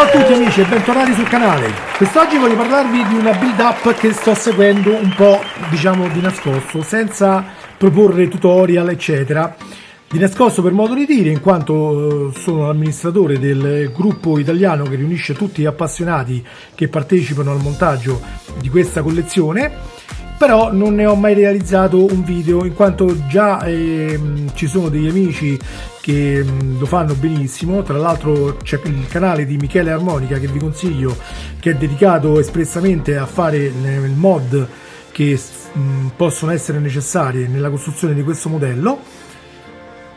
Ciao a tutti amici e bentornati sul canale. Quest'oggi voglio parlarvi di una build up che sto seguendo un po' diciamo di nascosto, senza proporre tutorial eccetera. Di nascosto per modo di dire, in quanto sono l'amministratore del gruppo italiano che riunisce tutti gli appassionati che partecipano al montaggio di questa collezione. Però non ne ho mai realizzato un video, in quanto già ci sono degli amici che lo fanno benissimo. Tra l'altro c'è il canale di Michele Armonica che vi consiglio, che è dedicato espressamente a fare il mod che possono essere necessarie nella costruzione di questo modello.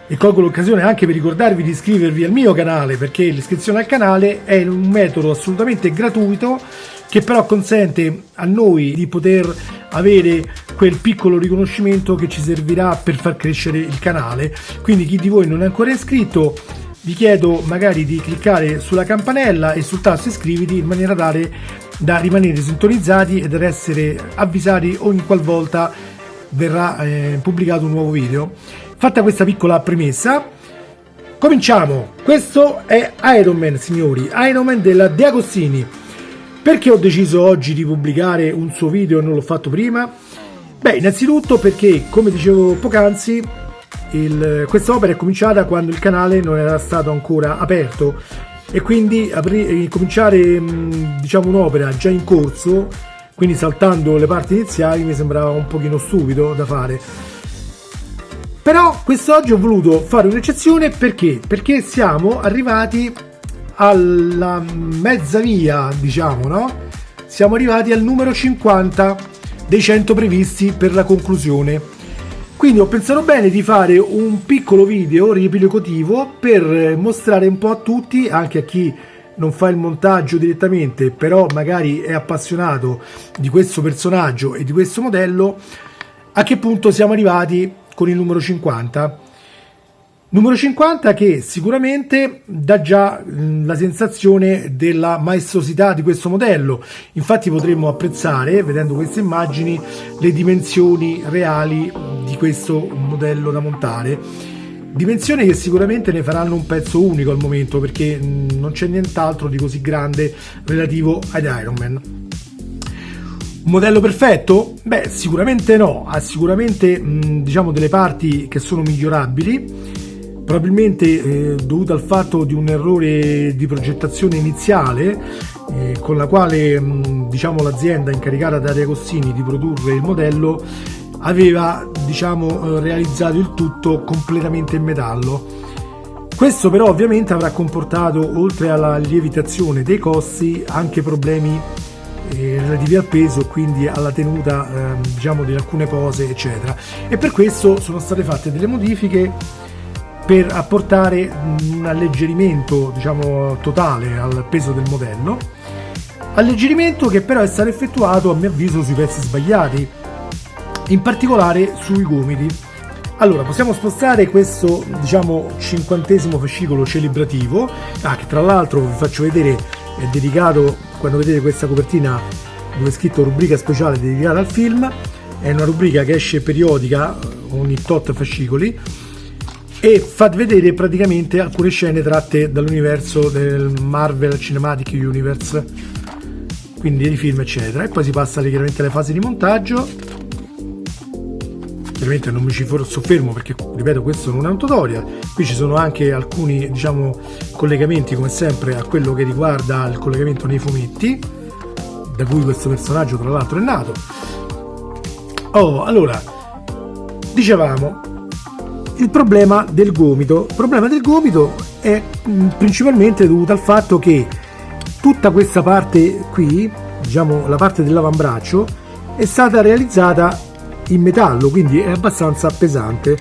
E colgo l'occasione anche per ricordarvi di iscrivervi al mio canale, perché l'iscrizione al canale è un metodo assolutamente gratuito che però consente a noi di poter avere quel piccolo riconoscimento che ci servirà per far crescere il canale. Quindi chi di voi non è ancora iscritto, vi chiedo magari di cliccare sulla campanella e sul tasto iscriviti, in maniera tale da rimanere sintonizzati ed essere avvisati ogni qualvolta verrà pubblicato un nuovo video. Fatta questa piccola premessa, cominciamo. Questo è Iron Man, signori, Iron Man della De Agostini. Perché ho deciso oggi di pubblicare un suo video e non l'ho fatto prima? Beh, innanzitutto perché, come dicevo poc'anzi, questa opera è cominciata quando il canale non era stato ancora aperto, e quindi cominciare diciamo un'opera già in corso, quindi saltando le parti iniziali, mi sembrava un pochino stupido da fare. Però quest'oggi ho voluto fare un'eccezione perché siamo arrivati alla mezza via, diciamo, no? Siamo arrivati al numero 50 dei 100 previsti per la conclusione. Quindi ho pensato bene di fare un piccolo video riepilogativo per mostrare un po' a tutti, anche a chi non fa il montaggio direttamente, però magari è appassionato di questo personaggio e di questo modello, a che punto siamo arrivati con il numero 50. Numero 50 che sicuramente dà già la sensazione della maestosità di questo modello. Infatti potremmo apprezzare, vedendo queste immagini, le dimensioni reali di questo modello da montare. Dimensioni che sicuramente ne faranno un pezzo unico al momento, perché non c'è nient'altro di così grande relativo ad Iron Man. Un modello perfetto? Beh, sicuramente no, ha sicuramente diciamo delle parti che sono migliorabili, probabilmente dovuto al fatto di un errore di progettazione iniziale con la quale diciamo l'azienda incaricata da De Agostini di produrre il modello aveva diciamo realizzato il tutto completamente in metallo. Questo però ovviamente avrà comportato, oltre alla lievitazione dei costi, anche problemi relativi al peso, quindi alla tenuta diciamo di alcune pose eccetera, e per questo sono state fatte delle modifiche per apportare un alleggerimento diciamo totale al peso del modello, alleggerimento che però è stato effettuato a mio avviso sui pezzi sbagliati, in particolare sui gomiti. Allora possiamo spostare questo diciamo 50° fascicolo celebrativo, che tra l'altro vi faccio vedere è dedicato, quando vedete questa copertina dove è scritto rubrica speciale dedicata al film, è una rubrica che esce periodica ogni tot fascicoli e fa vedere praticamente alcune scene tratte dall'universo del Marvel Cinematic Universe, quindi di film eccetera, e poi si passa chiaramente alle fasi di montaggio. Chiaramente non mi ci soffermo perché, ripeto, questo non è un tutorial. Qui ci sono anche alcuni diciamo collegamenti, come sempre, a quello che riguarda il collegamento nei fumetti, da cui questo personaggio tra l'altro è nato. Allora, dicevamo, il problema del gomito. Il problema del gomito è principalmente dovuto al fatto che tutta questa parte qui, diciamo la parte dell'avambraccio, è stata realizzata in metallo, quindi è abbastanza pesante,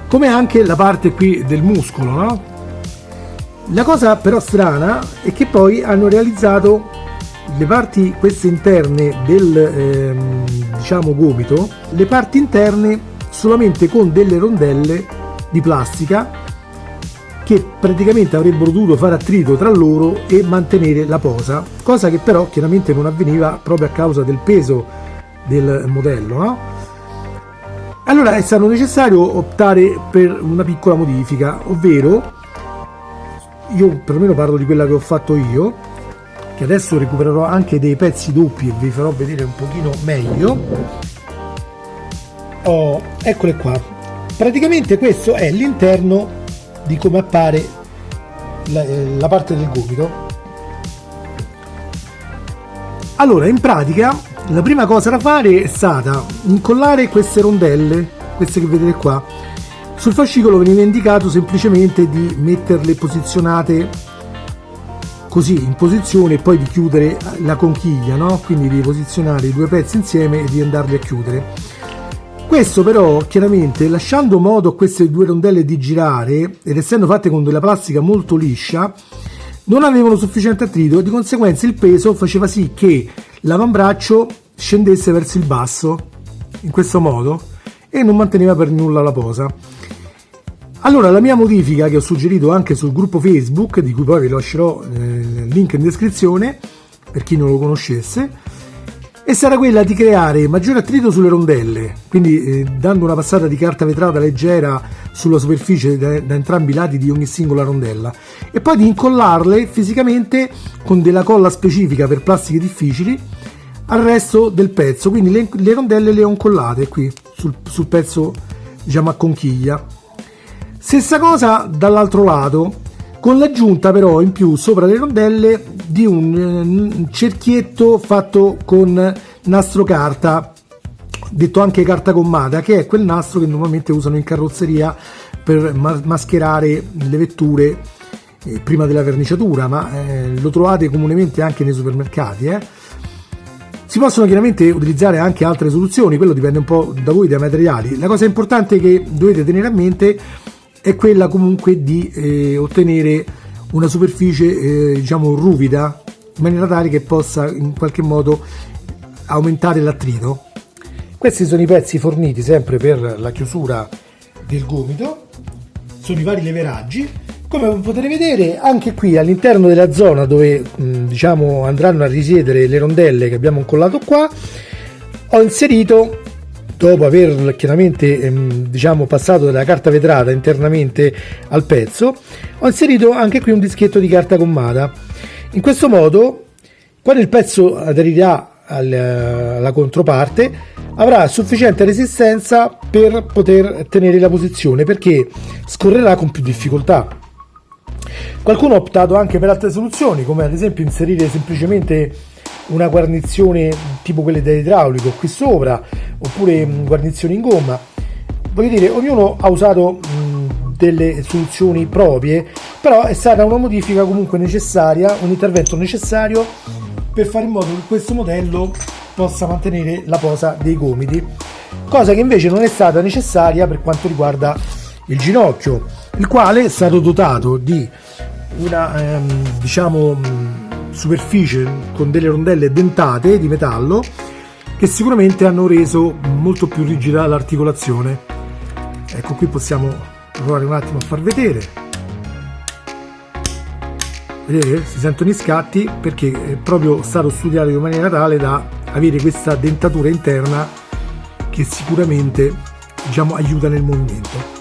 come anche la parte qui del muscolo, no? La cosa però strana è che poi hanno realizzato le parti queste interne del diciamo gomito, le parti interne solamente con delle rondelle di plastica che praticamente avrebbero dovuto fare attrito tra loro e mantenere la posa, cosa che però chiaramente non avveniva proprio a causa del peso del modello, no? Allora è stato necessario optare per una piccola modifica, ovvero io perlomeno parlo di quella che ho fatto io, che adesso recupererò anche dei pezzi doppi e vi farò vedere un pochino meglio. Oh, eccole qua. Praticamente questo è l'interno di come appare la parte del gomito. Allora, in pratica la prima cosa da fare è stata incollare queste rondelle, queste che vedete qua. Sul fascicolo veniva indicato semplicemente di metterle posizionate così, in posizione, e poi di chiudere la conchiglia, no? Quindi di posizionare i due pezzi insieme e di andarli a chiudere. Questo però chiaramente, lasciando modo a queste due rondelle di girare ed essendo fatte con della plastica molto liscia, non avevano sufficiente attrito e di conseguenza il peso faceva sì che l'avambraccio scendesse verso il basso in questo modo e non manteneva per nulla la posa. Allora la mia modifica, che ho suggerito anche sul gruppo Facebook, di cui poi vi lascerò il link in descrizione per chi non lo conoscesse, è stata quella di creare maggiore attrito sulle rondelle, quindi dando una passata di carta vetrata leggera sulla superficie da entrambi i lati di ogni singola rondella, e poi di incollarle fisicamente con della colla specifica per plastiche difficili al resto del pezzo. Quindi le rondelle le ho incollate qui sul pezzo, diciamo, a conchiglia. Stessa cosa dall'altro lato, con l'aggiunta però in più sopra le rondelle di un cerchietto fatto con nastro carta, detto anche carta gommata, che è quel nastro che normalmente usano in carrozzeria per mascherare le vetture prima della verniciatura, ma lo trovate comunemente anche nei supermercati. Si possono chiaramente utilizzare anche altre soluzioni, quello dipende un po' da voi, dai materiali. La cosa importante che dovete tenere a mente è quella comunque di ottenere una superficie diciamo ruvida, in maniera tale che possa in qualche modo aumentare l'attrito. Questi sono i pezzi forniti sempre per la chiusura del gomito, sono i vari leveraggi. Come potete vedere anche qui all'interno della zona dove diciamo andranno a risiedere le rondelle che abbiamo incollato qua, ho inserito, dopo aver chiaramente diciamo passato della carta vetrata internamente al pezzo, ho inserito anche qui un dischetto di carta gommata. In questo modo, quando il pezzo aderirà alla controparte, avrà sufficiente resistenza per poter tenere la posizione, perché scorrerà con più difficoltà. Qualcuno ha optato anche per altre soluzioni, come ad esempio inserire semplicemente una guarnizione tipo quelle da idraulico qui sopra, oppure guarnizioni in gomma. Voglio dire, ognuno ha usato delle soluzioni proprie, però è stata una modifica comunque necessaria, un intervento necessario per fare in modo che questo modello possa mantenere la posa dei gomiti, cosa che invece non è stata necessaria per quanto riguarda il ginocchio, il quale è stato dotato di una diciamo superficie con delle rondelle dentate di metallo che sicuramente hanno reso molto più rigida l'articolazione. Ecco, qui possiamo provare un attimo a far vedere. Vedete? Si sentono i scatti perché è proprio stato studiato in maniera tale da avere questa dentatura interna che sicuramente diciamo aiuta nel movimento.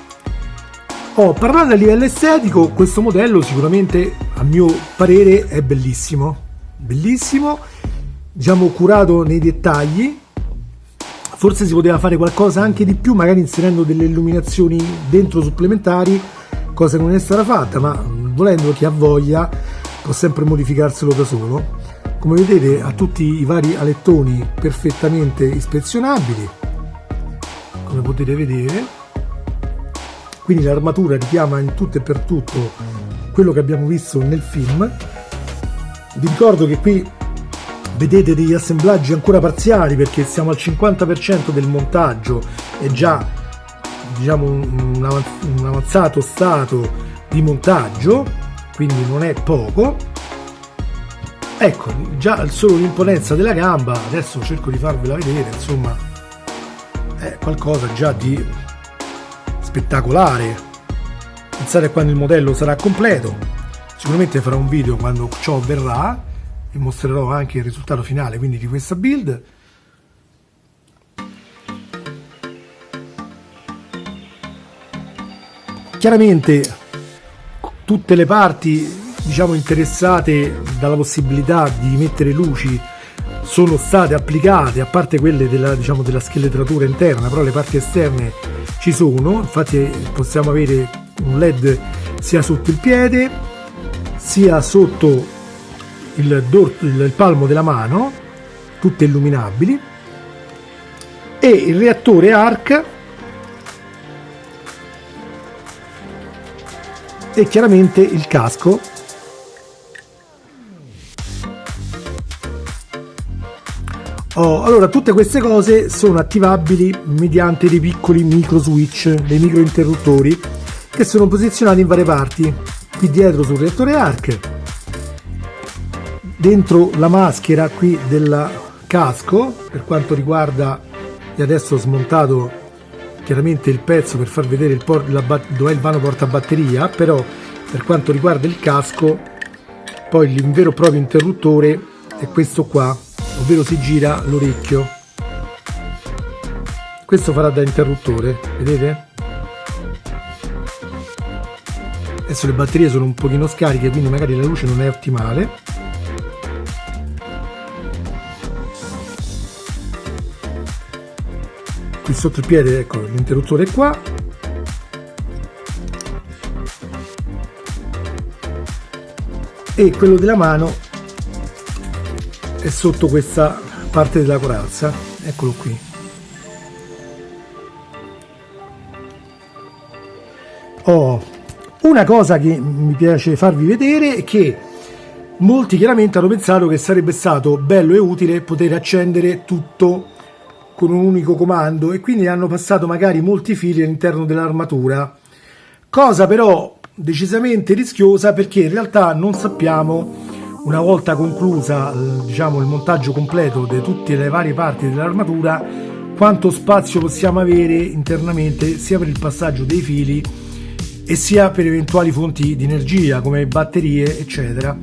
Parlando a livello estetico, questo modello sicuramente a mio parere è bellissimo, diciamo curato nei dettagli. Forse si poteva fare qualcosa anche di più, magari inserendo delle illuminazioni dentro supplementari, cosa che non è stata fatta, ma volendo chi ha voglia può sempre modificarselo da solo. Come vedete ha tutti i vari alettoni perfettamente ispezionabili, come potete vedere. Quindi l'armatura richiama in tutto e per tutto quello che abbiamo visto nel film. Vi ricordo che qui vedete degli assemblaggi ancora parziali perché siamo al 50% del montaggio, è già diciamo un avanzato stato di montaggio, quindi non è poco. Ecco, già solo l'imponenza della gamba, adesso cerco di farvela vedere, insomma è qualcosa già di spettacolare. Pensate a quando il modello sarà completo. Sicuramente farò un video quando ciò avverrà e mostrerò anche il risultato finale quindi di questa build. Chiaramente tutte le parti diciamo interessate dalla possibilità di mettere luci sono state applicate, a parte quelle della, diciamo, della scheletratura interna, però le parti esterne ci sono. Infatti possiamo avere un LED sia sotto il piede sia sotto il palmo della mano, tutte illuminabili, e il reattore ARC e chiaramente il casco. Allora, tutte queste cose sono attivabili mediante dei piccoli micro switch, dei micro interruttori che sono posizionati in varie parti. Qui dietro sul reattore ARC, dentro la maschera qui del casco, per quanto riguarda, e adesso ho smontato chiaramente il pezzo per far vedere dov'è il vano portabatteria, però per quanto riguarda il casco, poi il vero e proprio interruttore è questo qua, ovvero si gira l'orecchio. Questo farà da interruttore, vedete? Adesso le batterie sono un pochino scariche, quindi magari la luce non è ottimale. Qui sotto il piede, ecco, l'interruttore è qua. E quello della mano è sotto questa parte della corazza, eccolo qui. Una cosa che mi piace farvi vedere è che molti chiaramente hanno pensato che sarebbe stato bello e utile poter accendere tutto con un unico comando, e quindi hanno passato magari molti fili all'interno dell'armatura, cosa però decisamente rischiosa, perché in realtà non sappiamo, una volta conclusa diciamo il montaggio completo di tutte le varie parti dell'armatura, quanto spazio possiamo avere internamente sia per il passaggio dei fili e sia per eventuali fonti di energia come batterie eccetera,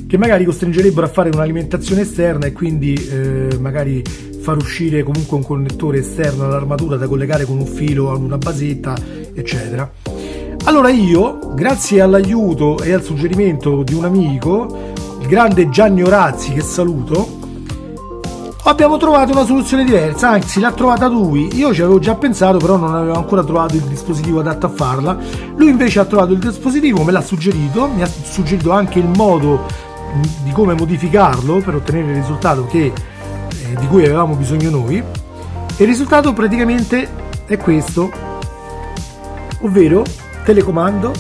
che magari costringerebbero a fare un'alimentazione esterna e quindi magari far uscire comunque un connettore esterno all'armatura da collegare con un filo a una basetta eccetera. Allora io, grazie all'aiuto e al suggerimento di un amico, il grande Gianni Orazzi, che saluto, abbiamo trovato una soluzione diversa, anzi l'ha trovata lui. Io ci avevo già pensato, però non avevo ancora trovato il dispositivo adatto a farla. Lui invece ha trovato il dispositivo, me l'ha suggerito, mi ha suggerito anche il modo di come modificarlo per ottenere il risultato di cui avevamo bisogno noi. E il risultato praticamente è questo, ovvero telecomando,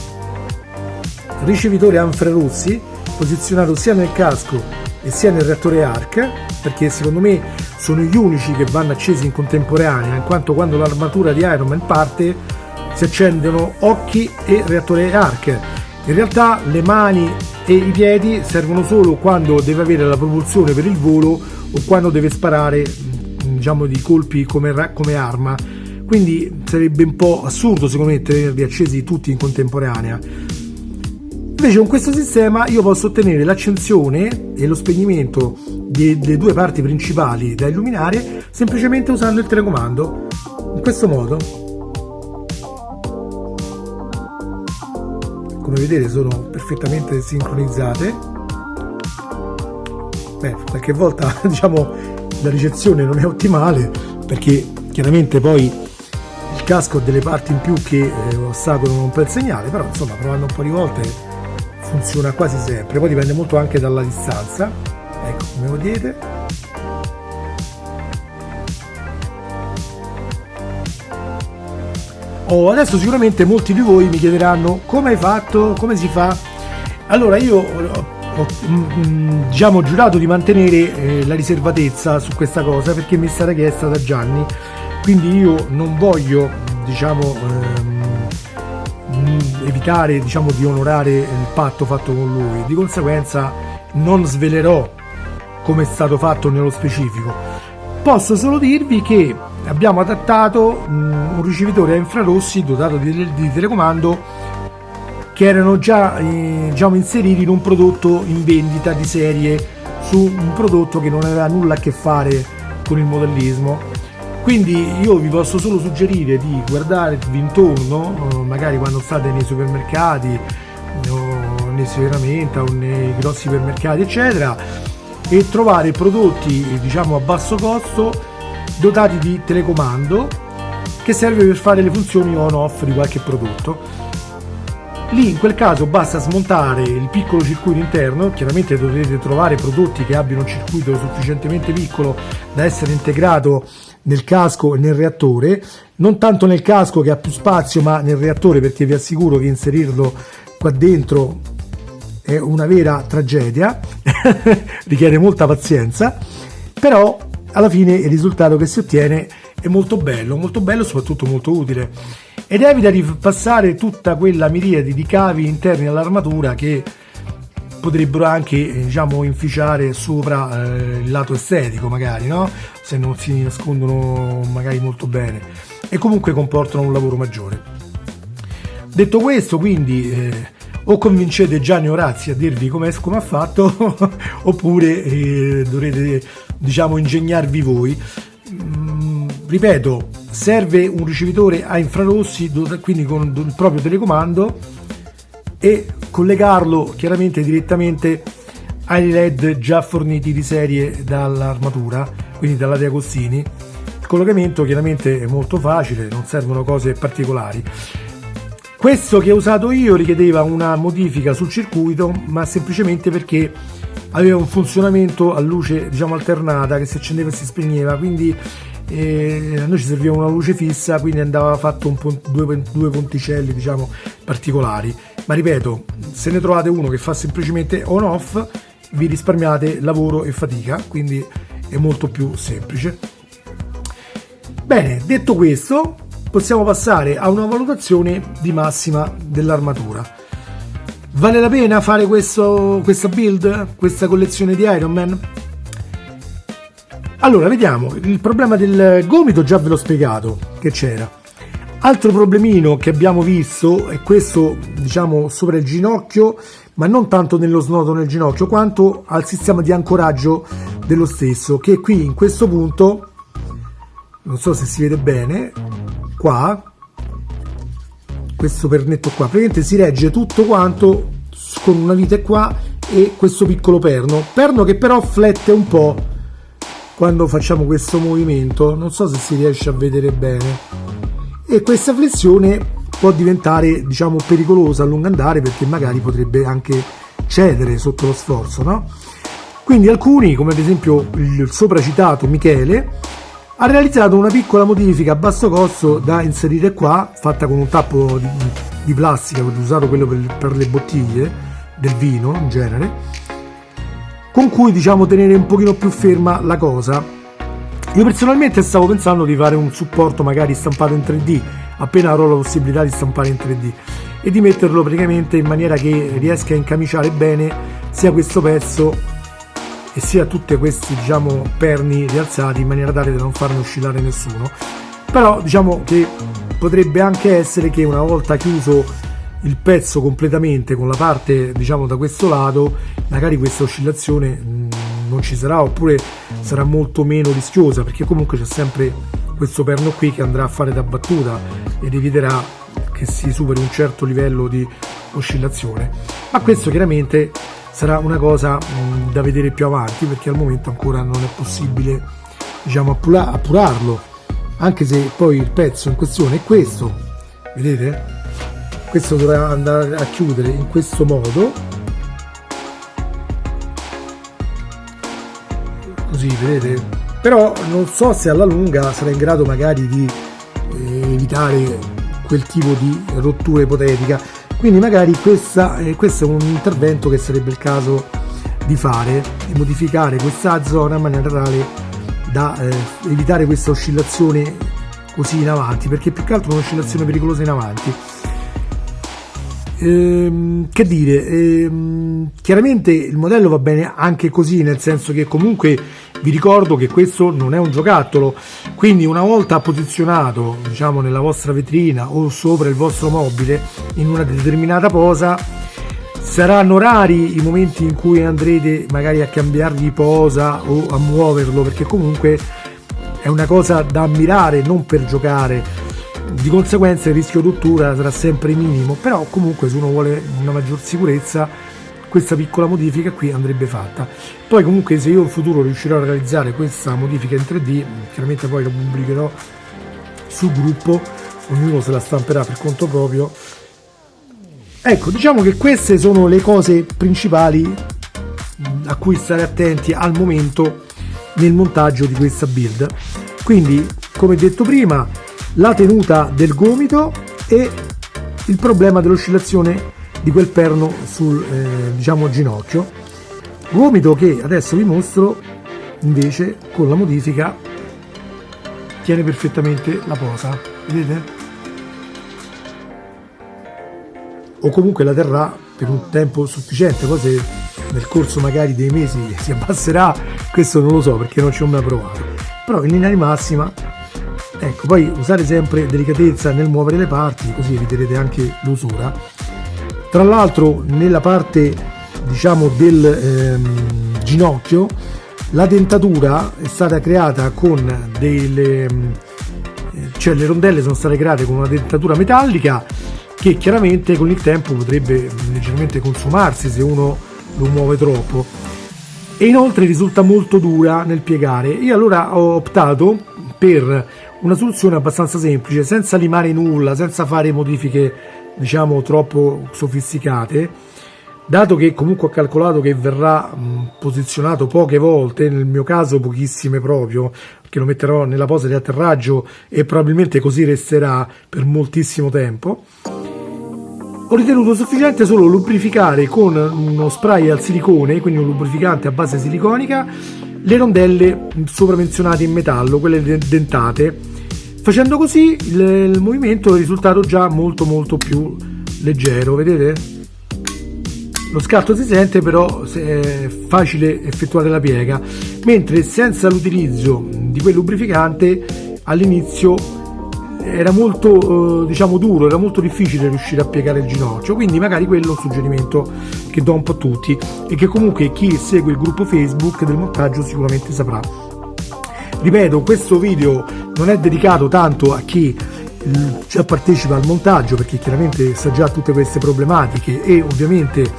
ricevitore a infrarossi posizionato sia nel casco e sia nel reattore ARC, perché secondo me sono gli unici che vanno accesi in contemporanea, in quanto quando l'armatura di Iron Man parte si accendono occhi e reattore ARC. In realtà le mani e i piedi servono solo quando deve avere la propulsione per il volo o quando deve sparare diciamo di colpi come arma, quindi sarebbe un po' assurdo secondo me tenerli accesi tutti in contemporanea. Invece con questo sistema io posso ottenere l'accensione e lo spegnimento delle due parti principali da illuminare semplicemente usando il telecomando, in questo modo. Come vedete sono perfettamente sincronizzate. Qualche volta diciamo la ricezione non è ottimale, perché chiaramente poi il casco ha delle parti in più che ostacolano un po' il segnale, però insomma provando un po' di volte funziona quasi sempre. Poi dipende molto anche dalla distanza, ecco come vedete. Adesso sicuramente molti di voi mi chiederanno come hai fatto, come si fa. Allora io ho diciamo giurato di mantenere la riservatezza su questa cosa, perché mi è stata chiesta da Gianni, quindi io non voglio diciamo evitare diciamo di onorare il patto fatto con lui, di conseguenza non svelerò come è stato fatto nello specifico. Posso solo dirvi che abbiamo adattato un ricevitore a infrarossi dotato di telecomando che erano già diciamo inseriti in un prodotto in vendita di serie, su un prodotto che non aveva nulla a che fare con il modellismo. Quindi io vi posso solo suggerire di guardarvi intorno, magari quando state nei supermercati nei ferramenta o nei grossi supermercati eccetera, e trovare prodotti diciamo a basso costo dotati di telecomando che serve per fare le funzioni on off di qualche prodotto. Lì in quel caso basta smontare il piccolo circuito interno, chiaramente dovete trovare prodotti che abbiano un circuito sufficientemente piccolo da essere integrato nel casco e nel reattore, non tanto nel casco che ha più spazio ma nel reattore, perché vi assicuro che inserirlo qua dentro è una vera tragedia, richiede molta pazienza, però alla fine il risultato che si ottiene è molto bello e soprattutto molto utile, ed evita di passare tutta quella miriade di cavi interni all'armatura che potrebbero anche diciamo inficiare sopra il lato estetico, magari, no? Se non si nascondono magari molto bene, e comunque comportano un lavoro maggiore. Detto questo, quindi o convincete Gianni Orazzi a dirvi come ha fatto oppure dovrete diciamo ingegnarvi voi. Ripeto, serve un ricevitore a infrarossi, quindi con il proprio telecomando, e collegarlo chiaramente direttamente ai LED già forniti di serie dall'armatura, quindi dalla De Agostini. Il collegamento chiaramente è molto facile, non servono cose particolari. Questo che ho usato io richiedeva una modifica sul circuito, ma semplicemente perché aveva un funzionamento a luce diciamo alternata, che si accendeva e si spegneva, quindi a noi ci serviva una luce fissa, quindi andava fatto due ponticelli diciamo particolari. Ma ripeto, se ne trovate uno che fa semplicemente on off, vi risparmiate lavoro e fatica, quindi è molto più semplice. Bene, detto questo, possiamo passare a una valutazione di massima dell'armatura. Vale la pena fare questa build, questa collezione di Iron Man? Allora, vediamo. Il problema del gomito già ve l'ho spiegato che c'era. Altro problemino che abbiamo visto è questo, diciamo, sopra il ginocchio, ma non tanto nello snodo nel ginocchio quanto al sistema di ancoraggio dello stesso, che qui in questo punto, non so se si vede bene, qua, questo pernetto qua, praticamente si regge tutto quanto con una vite qua e questo piccolo perno che però flette un po' quando facciamo questo movimento, non so se si riesce a vedere bene, e questa flessione può diventare diciamo pericolosa a lungo andare, perché magari potrebbe anche cedere sotto lo sforzo, no? Quindi alcuni, come ad esempio il sopracitato Michele, ha realizzato una piccola modifica a basso costo da inserire qua, fatta con un tappo di plastica, usato quello per le bottiglie del vino in genere, con cui diciamo tenere un pochino più ferma la cosa. Io personalmente stavo pensando di fare un supporto magari stampato in 3D, appena avrò la possibilità di stampare in 3D, e di metterlo praticamente in maniera che riesca a incamiciare bene sia questo pezzo e sia tutti questi diciamo perni rialzati, in maniera tale da non farne oscillare nessuno. Però diciamo che potrebbe anche essere che una volta chiuso il pezzo completamente con la parte diciamo da questo lato, magari questa oscillazione non ci sarà, oppure sarà molto meno rischiosa, perché comunque c'è sempre questo perno qui che andrà a fare da battuta ed eviterà che si superi un certo livello di oscillazione. Ma questo chiaramente sarà una cosa da vedere più avanti, perché al momento ancora non è possibile diciamo appurarlo, anche se poi il pezzo in questione è questo, vedete? Questo dovrà andare a chiudere in questo modo, così, vedete? Però non so se alla lunga sarà in grado magari di evitare quel tipo di rottura ipotetica, quindi magari questo è un intervento che sarebbe il caso di fare, di modificare questa zona in maniera tale da evitare questa oscillazione così in avanti, perché più che altro è un'oscillazione pericolosa in avanti. Che dire, chiaramente il modello va bene anche così, nel senso che comunque vi ricordo che questo non è un giocattolo, quindi una volta posizionato diciamo nella vostra vetrina o sopra il vostro mobile in una determinata posa, saranno rari i momenti in cui andrete magari a cambiargli posa o a muoverlo, perché comunque è una cosa da ammirare, non per giocare. Di conseguenza il rischio rottura sarà sempre minimo, però comunque se uno vuole una maggior sicurezza questa piccola modifica qui andrebbe fatta. Poi comunque se io in futuro riuscirò a realizzare questa modifica in 3D, chiaramente poi lo pubblicherò sul gruppo, ognuno se la stamperà per conto proprio. Ecco, diciamo che queste sono le cose principali a cui stare attenti al momento nel montaggio di questa build. Quindi, come detto prima, la tenuta del gomito e il problema dell'oscillazione di quel perno sul diciamo ginocchio, gomito che adesso vi mostro invece con la modifica tiene perfettamente la posa, vedete? O comunque la terrà per un tempo sufficiente, poi se nel corso magari dei mesi si abbasserà, questo non lo so perché non ci ho mai provato, però in linea di massima, ecco. Poi usare sempre delicatezza nel muovere le parti, così eviterete anche l'usura. Tra l'altro nella parte diciamo del ginocchio la dentatura è stata creata con delle cioè le rondelle sono state create con una dentatura metallica che chiaramente con il tempo potrebbe leggermente consumarsi se uno lo muove troppo, e inoltre risulta molto dura nel piegare. Io allora ho optato per una soluzione abbastanza semplice, senza limare nulla, senza fare modifiche diciamo troppo sofisticate, dato che comunque ho calcolato che verrà posizionato poche volte, nel mio caso pochissime proprio, che lo metterò nella posa di atterraggio e probabilmente così resterà per moltissimo tempo. Ho ritenuto sufficiente solo lubrificare con uno spray al silicone, quindi un lubrificante a base siliconica, le rondelle sopramenzionate in metallo, quelle dentate. Facendo così il movimento è risultato già molto più leggero, vedete? Lo scatto si sente, però è facile effettuare la piega, mentre senza l'utilizzo di quel lubrificante all'inizio era molto diciamo duro, era molto difficile riuscire a piegare il ginocchio. Quindi magari quello è un suggerimento che do un po' a tutti e che comunque chi segue il gruppo Facebook del montaggio sicuramente saprà. Ripeto, questo video non è dedicato tanto a chi già partecipa al montaggio, perché chiaramente sa già tutte queste problematiche e ovviamente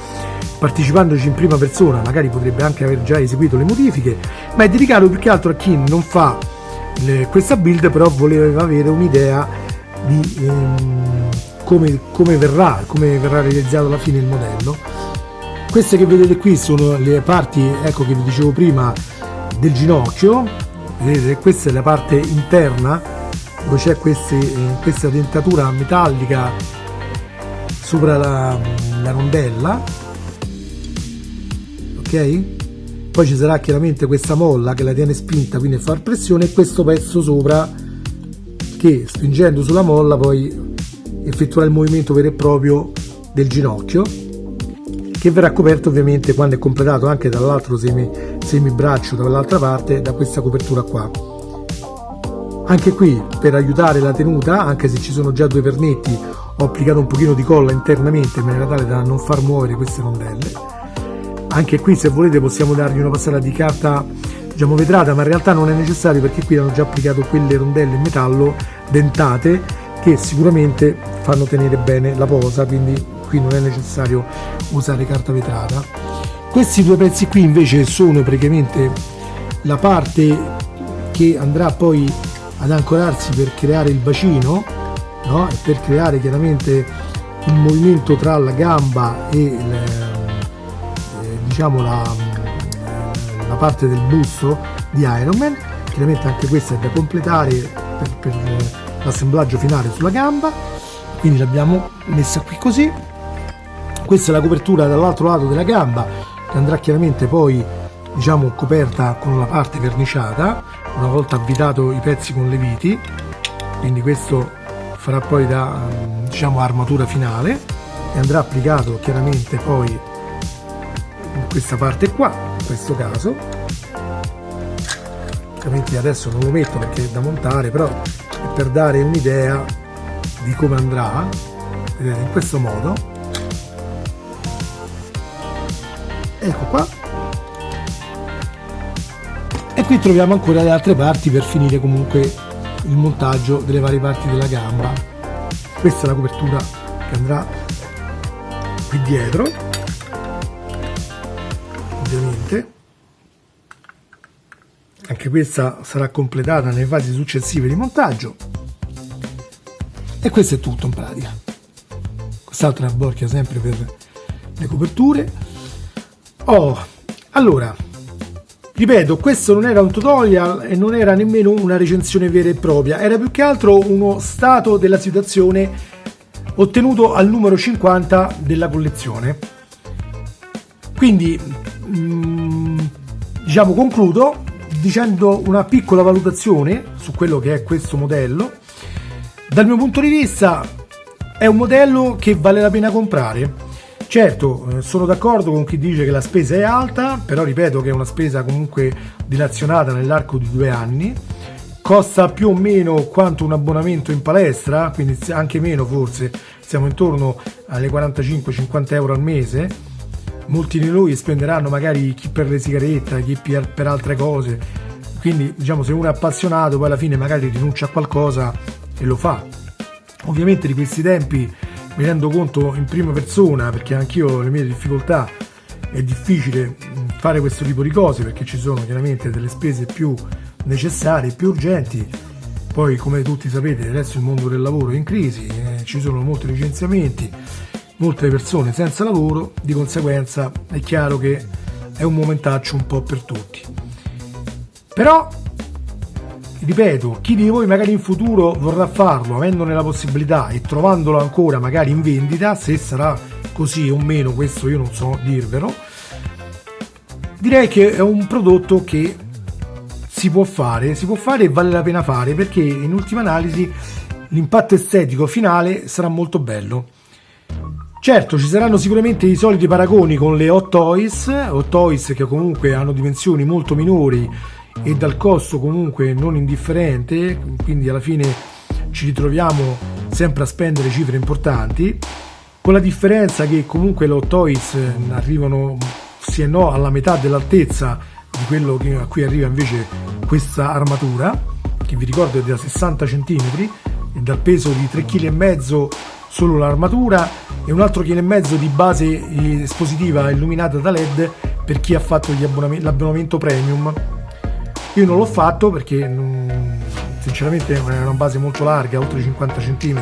partecipandoci in prima persona magari potrebbe anche aver già eseguito le modifiche, ma è dedicato più che altro a chi non fa questa build però voleva avere un'idea di come verrà realizzato alla fine il modello. Queste che vedete qui sono le parti, ecco, che vi dicevo prima, del ginocchio. Vedete, questa è la parte interna dove c'è questa dentatura metallica sopra la rondella, ok? Poi ci sarà chiaramente questa molla che la tiene spinta, quindi far pressione, e questo pezzo sopra che spingendo sulla molla poi effettuerà il movimento vero e proprio del ginocchio, che verrà coperto ovviamente quando è completato anche dall'altro semibraccio dall'altra parte da questa copertura qua. Anche qui, per aiutare la tenuta, anche se ci sono già due pernetti, ho applicato un pochino di colla internamente in maniera tale da non far muovere queste rondelle. Anche qui, se volete, possiamo dargli una passata di carta diciamo vetrata, ma in realtà non è necessario perché qui hanno già applicato quelle rondelle in metallo dentate che sicuramente fanno tenere bene la posa, quindi qui non è necessario usare carta vetrata. Questi due pezzi qui invece sono praticamente la parte che andrà poi ad ancorarsi per creare il bacino, no? E per creare chiaramente il movimento tra la gamba e diciamo la parte del busto di Iron Man. Chiaramente anche questa è da completare per l'assemblaggio finale sulla gamba, quindi l'abbiamo messa qui così. Questa è la copertura dall'altro lato della gamba, che andrà chiaramente poi diciamo coperta con la parte verniciata una volta avvitato i pezzi con le viti, quindi questo farà poi da diciamo armatura finale e andrà applicato chiaramente poi in questa parte qua, in questo caso. Ovviamente adesso non lo metto perché è da montare, però è per dare un'idea di come andrà, vedete, in questo modo. Ecco qua. E qui troviamo ancora le altre parti per finire comunque il montaggio delle varie parti della gamba. Questa è la copertura che andrà qui dietro. parte, anche questa sarà completata nelle fasi successive di montaggio, e questo è tutto in pratica. Quest'altra è una borchia sempre per le coperture. Allora, ripeto, questo non era un tutorial e non era nemmeno una recensione vera e propria, era più che altro uno stato della situazione ottenuto al numero 50 della collezione. Quindi diciamo concludo dicendo una piccola valutazione su quello che è questo modello. Dal mio punto di vista è un modello che vale la pena comprare. Certo, sono d'accordo con chi dice che la spesa è alta, però ripeto che è una spesa comunque dilazionata nell'arco di 2 anni, costa più o meno quanto un abbonamento in palestra, quindi anche meno forse, siamo intorno alle 45-50 euro al mese. Molti di noi spenderanno magari chi per le sigarette, chi per altre cose, quindi diciamo se uno è appassionato poi alla fine magari rinuncia a qualcosa e lo fa. Ovviamente di questi tempi mi rendo conto in prima persona, perché anch'io ho le mie difficoltà, è difficile fare questo tipo di cose perché ci sono chiaramente delle spese più necessarie, più urgenti. Poi come tutti sapete adesso il mondo del lavoro è in crisi, ci sono molti licenziamenti, molte persone senza lavoro, di conseguenza è chiaro che è un momentaccio un po' per tutti. Però ripeto, chi di voi magari in futuro vorrà farlo avendone la possibilità e trovandolo ancora magari in vendita, se sarà così o meno questo io non so dirvelo, direi che è un prodotto che si può fare e vale la pena fare, perché in ultima analisi l'impatto estetico finale sarà molto bello. Certo, ci saranno sicuramente i soliti paragoni con le Hot Toys che comunque hanno dimensioni molto minori e dal costo comunque non indifferente, quindi alla fine ci ritroviamo sempre a spendere cifre importanti, con la differenza che comunque le Hot Toys arrivano sì e no alla metà dell'altezza di quello a cui arriva invece questa armatura, che vi ricordo è da 60 cm e dal peso di 3,5 kg solo l'armatura e un altro chilo e mezzo di base espositiva illuminata da LED per chi ha fatto l'abbonamento premium. Io non l'ho fatto perché sinceramente è una base molto larga, oltre 50 cm,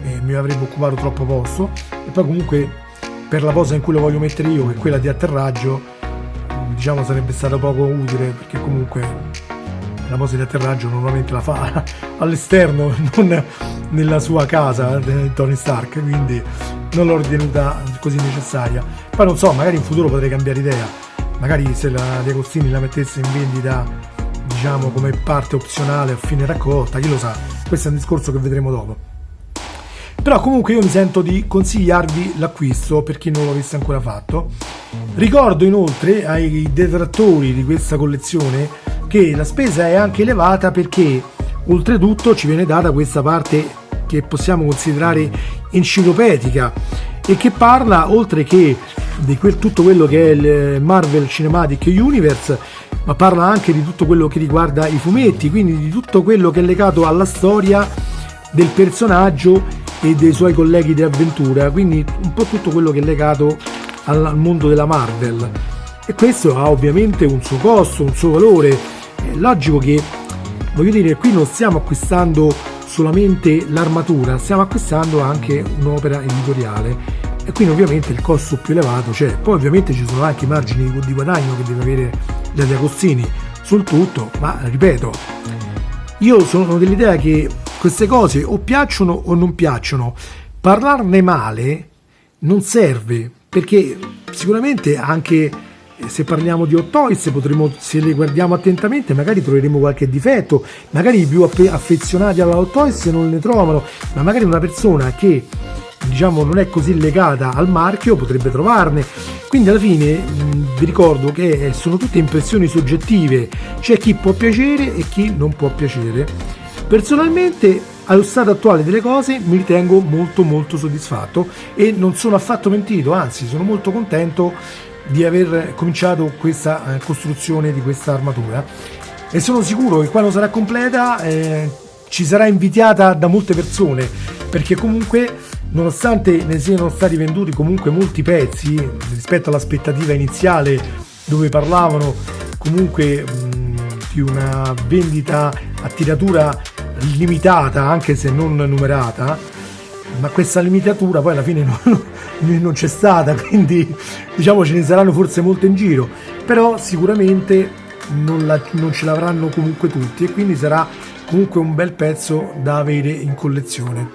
e mi avrebbe occupato troppo posto, e poi comunque per la posa in cui lo voglio mettere io, che è quella di atterraggio, diciamo sarebbe stato poco utile, perché comunque la posa di atterraggio normalmente la fa all'esterno, non nella sua casa, Tony Stark, quindi non l'ho ritenuta così necessaria. Poi non so, magari in futuro potrei cambiare idea, magari se la De Agostini la mettesse in vendita diciamo come parte opzionale a fine raccolta, chi lo sa, questo è un discorso che vedremo dopo. Però comunque io mi sento di consigliarvi l'acquisto per chi non lo avesse ancora fatto. Ricordo inoltre ai detrattori di questa collezione che la spesa è anche elevata perché oltretutto ci viene data questa parte che possiamo considerare enciclopedica e che parla, oltre che di tutto quello che è il Marvel Cinematic Universe, ma parla anche di tutto quello che riguarda i fumetti, quindi di tutto quello che è legato alla storia del personaggio e dei suoi colleghi di avventura, quindi un po' tutto quello che è legato al mondo della Marvel. E questo ha ovviamente un suo costo, un suo valore. È logico che, voglio dire, qui non stiamo acquistando solamente l'armatura, stiamo acquistando anche un'opera editoriale e quindi ovviamente il costo più elevato c'è. Poi ovviamente ci sono anche i margini di guadagno che deve avere la De Agostini sul tutto, ma ripeto, io sono dell'idea che queste cose o piacciono o non piacciono. Parlarne male non serve, perché sicuramente anche se parliamo di Hot Toys potremo, se le guardiamo attentamente, magari troveremo qualche difetto, magari i più affezionati alla Hot Toys non ne trovano, ma magari una persona che diciamo non è così legata al marchio potrebbe trovarne. Quindi alla fine vi ricordo che sono tutte impressioni soggettive, c'è chi può piacere e chi non può piacere. Personalmente allo stato attuale delle cose mi ritengo molto soddisfatto e non sono affatto mentito, anzi sono molto contento di aver cominciato questa costruzione di questa armatura e sono sicuro che quando sarà completa ci sarà invidiata da molte persone, perché comunque nonostante ne siano stati venduti comunque molti pezzi rispetto all'aspettativa iniziale dove parlavano comunque di una vendita a tiratura limitata, anche se non numerata, ma questa limitatura poi alla fine non c'è stata, quindi diciamo ce ne saranno forse molte in giro, però sicuramente non ce l'avranno comunque tutti, e quindi sarà comunque un bel pezzo da avere in collezione.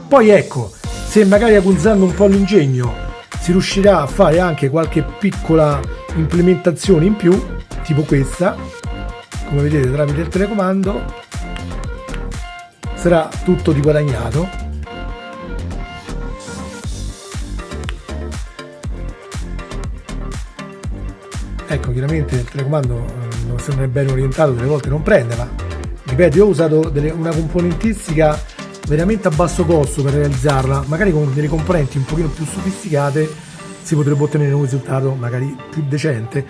Poi ecco, se magari aguzzando un po' l'ingegno si riuscirà a fare anche qualche piccola implementazione in più, tipo questa, come vedete tramite il telecomando, sarà tutto di guadagnato. Ecco, chiaramente il telecomando, se non è ben orientato, delle volte non prende, ma ripeto, io ho usato una componentistica veramente a basso costo per realizzarla. Magari con delle componenti un pochino più sofisticate si potrebbe ottenere un risultato magari più decente.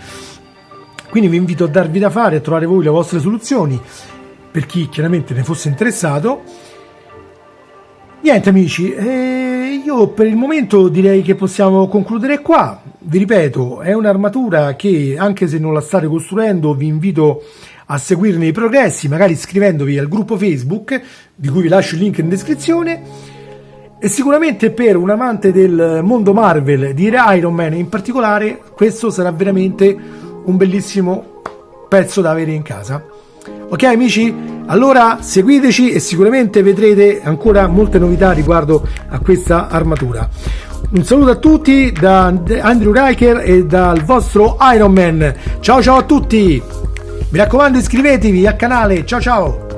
Quindi vi invito a darvi da fare, a trovare voi le vostre soluzioni, per chi chiaramente ne fosse interessato. Niente amici, io per il momento direi che possiamo concludere qua. Vi ripeto, è un'armatura che, anche se non la state costruendo, vi invito a seguirne i progressi, magari iscrivendovi al gruppo Facebook, di cui vi lascio il link in descrizione. E sicuramente per un amante del mondo Marvel, di Iron Man in particolare, questo sarà veramente un bellissimo pezzo da avere in casa. Ok amici? Allora seguiteci e sicuramente vedrete ancora molte novità riguardo a questa armatura. Un saluto a tutti da Andrew Riker e dal vostro Iron Man. Ciao ciao a tutti! Mi raccomando, iscrivetevi al canale. Ciao ciao!